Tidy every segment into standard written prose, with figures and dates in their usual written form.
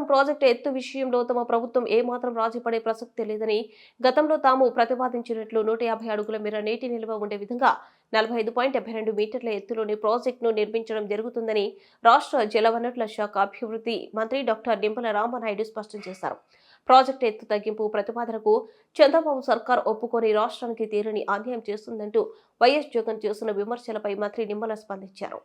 Project ఎత్తు విషయంలో తమ ప్రభుత్వం ఏమాత్రం రాజీ పడే ప్రసక్తే లేదని గతంలో తాము ప్రతిపాదించినట్లు 150 అడుగుల మేర నీటి నిల్వ ఉండే విధంగా 45.72 మీటర్ల ఎత్తులోని ప్రాజెక్టును నిర్మించడం జరుగుతుందని రాష్ట్ర జలవనరుల శాఖ అభివృద్ధి మంత్రి డాక్టర్ నిమ్మల రామానాయుడు స్పష్టం చేశారు. ప్రాజెక్టు ఎత్తు తగ్గింపు ప్రతిపాదనకు చంద్రబాబు సర్కార్ ఒప్పుకొని రాష్ట్రానికి తీరని అన్యాయం చేస్తుందంటూ వైఎస్ జగన్ చేస్తున్న విమర్శలపై మంత్రి నిమ్మల స్పందించారు.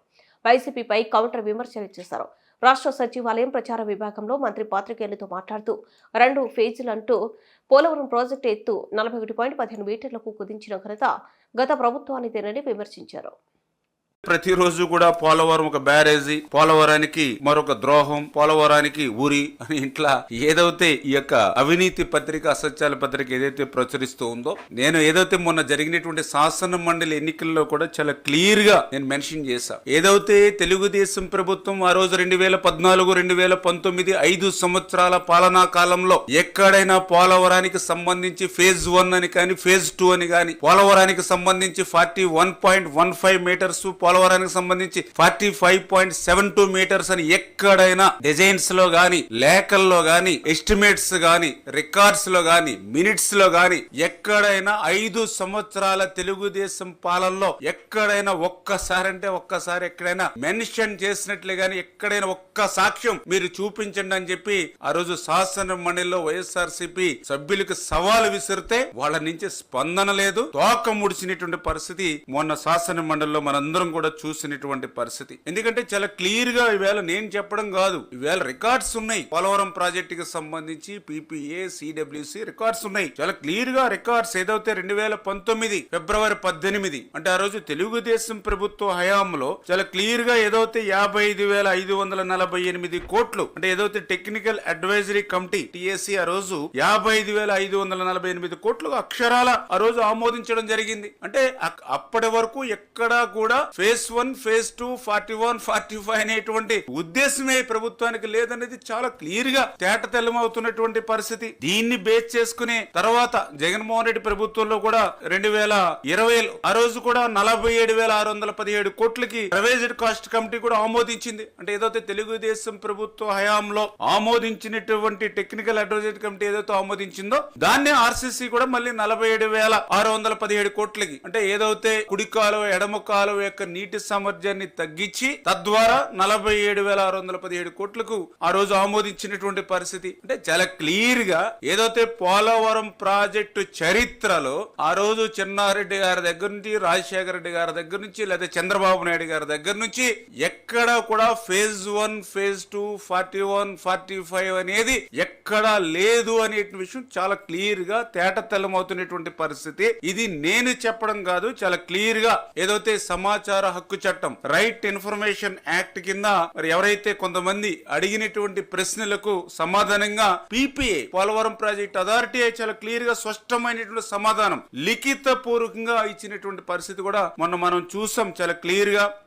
వైసీపీపై కౌంటర్ విమర్శలు చేశారు. రాష్ట్ర సచివాలయం ప్రచార విభాగంలో మంత్రి పాత్రికేయులతో మాట్లాడుతూ 2 ఫేజీలంటూ పోలవరం ప్రాజెక్టు ఎత్తు 41.15 మీటర్లకు కుదించిన ఘనత గత ప్రభుత్వానిదేనని విమర్శించారు. ప్రతిరోజు కూడా పోలవరం ఒక బ్యారేజీ, పోలవరానికి మరొక ద్రోహం, పోలవరానికి ఊరి అని ఇంట్లో ఏదైతే ఈ యొక్క అవినీతి పత్రిక, అసత్యాల పత్రిక ఏదైతే ప్రచురిస్తూ ఉందో, నేను ఏదైతే మొన్న జరిగినటువంటి శాసన మండలి ఎన్నికల్లో కూడా చాలా క్లియర్ గా నేను మెన్షన్ చేశా. ఏదైతే తెలుగుదేశం ప్రభుత్వం ఆ రోజు 2014, 2019 5 సంవత్సరాల పాలనా కాలంలో ఎక్కడైనా పోలవరానికి సంబంధించి ఫేజ్ 1 అని కానీ ఫేజ్ 2 అని కానీ, పోలవరానికి సంబంధించి 41.15 మీటర్స్, పోలవరానికి సంబంధించి 45.72 మీటర్స్ అని ఎక్కడైనా డిజైన్స్ లో గాని, లేఖల్లో గాని, ఎస్టిమేట్స్ గాని, రికార్డ్స్ లో గాని, మినిట్స్ లో గాని ఎక్కడైనా 5 సంవత్సరాల తెలుగుదేశం పాలనలో ఎక్కడైనా ఒక్కసారి ఎక్కడైనా మెన్షన్ చేసినట్లు గాని ఎక్కడైనా ఒక్క సాక్ష్యం మీరు చూపించండి అని చెప్పి ఆ రోజు శాసన మండలిలో వైఎస్ఆర్సీపీ సభ్యులకు సవాలు విసిరితే వాళ్ళ నుంచి స్పందన లేదు. తోక ముడిచినటువంటి పరిస్థితి మొన్న శాసన మండలిలో మనందరం కూడా చూసినటువంటి పరిస్థితి. ఎందుకంటే చాలా క్లియర్ గా ఈవేళ నేను చెప్పడం కాదు, ఈవేళ రికార్డ్స్ ఉన్నాయి. పోలవరం ప్రాజెక్టుకి సంబంధించి పీపీఏ, సిడబ్ల్యూసి రికార్డ్స్ ఉన్నాయి. చాలా క్లియర్ గా రికార్డ్స్ ఏదైతే 2019 ఫిబ్రవరి 18 అంటే ఆ రోజు తెలుగుదేశం ప్రభుత్వ హయాంలో చాలా క్లియర్ గా ఏదైతే 55,548 కోట్లు అంటే ఏదైతే టెక్నికల్ అడ్వైజరీ కమిటీ టిఎస్సి ఆ రోజు 55,548 కోట్లు అక్షరాల ఆ రోజు ఆమోదించడం జరిగింది. అంటే అప్పటి వరకు ఎక్కడా కూడా ఫేజ్ 1, ఫేజ్ 2, 41, 45 అనేటువంటి ఉద్దేశమే ప్రభుత్వానికి లేదనేది చాలా క్లియర్ గా తేటతెల్లమవుతున్నటువంటి పరిస్థితి. దీన్ని బేస్ చేసుకునే తర్వాత జగన్మోహన్ రెడ్డి ప్రభుత్వంలో కూడా 2020 ఆ రోజు కూడా 47,617 కోట్లకి ప్రైవేట్ కాస్ట్ కమిటీ కూడా ఆమోదించింది. అంటే ఏదైతే తెలుగుదేశం ప్రభుత్వ హయాంలో ఆమోదించినటువంటి టెక్నికల్ అడ్వైజరీ కమిటీ ఏదైతే ఆమోదించిందో దాన్ని ఆర్సీసీ కూడా మళ్ళీ 47,617 కోట్లకి అంటే ఏదైతే కుడి కాలువ ఎడమ కాలువ యొక్క నీటి సామర్థ్యాన్ని తగ్గించి తద్వారా 47,617 కోట్లకు ఆ రోజు ఆమోదించినటువంటి పరిస్థితి. అంటే చాలా క్లియర్ గా ఏదైతే పోలవరం ప్రాజెక్టు చరిత్రలో ఆ రోజు చిన్నారెడ్డి గారి దగ్గర నుంచి, రాజశేఖర రెడ్డి గారి దగ్గర నుంచి, లేదా చంద్రబాబు నాయుడు గారి దగ్గర నుంచి ఎక్కడా కూడా ఫేజ్ 1, ఫేజ్ 2, 41, 45 అనేది ఎక్కడా లేదు అనే విషయం చాలా క్లియర్ గా తేటతెల్లమవుతున్నటువంటి పరిస్థితి. ఇది నేను చెప్పడం కాదు, చాలా క్లియర్ గా ఏదైతే సమాచార హక్కు చట్టం, రైట్ ఇన్ఫర్మేషన్ యాక్ట్ కింద మరి ఎవరైతే కొంతమంది అడిగినటువంటి ప్రశ్నలకు సమాధానంగా పీపీఏ పోలవరం ప్రాజెక్ట్ అథారిటీ చాలా క్లియర్ గా స్పష్టమైనటువంటి సమాధానం లిఖిత పూర్వకంగా ఇచ్చినటువంటి పరిస్థితి కూడా మొన్న మనం చూసాం చాలా క్లియర్ గా.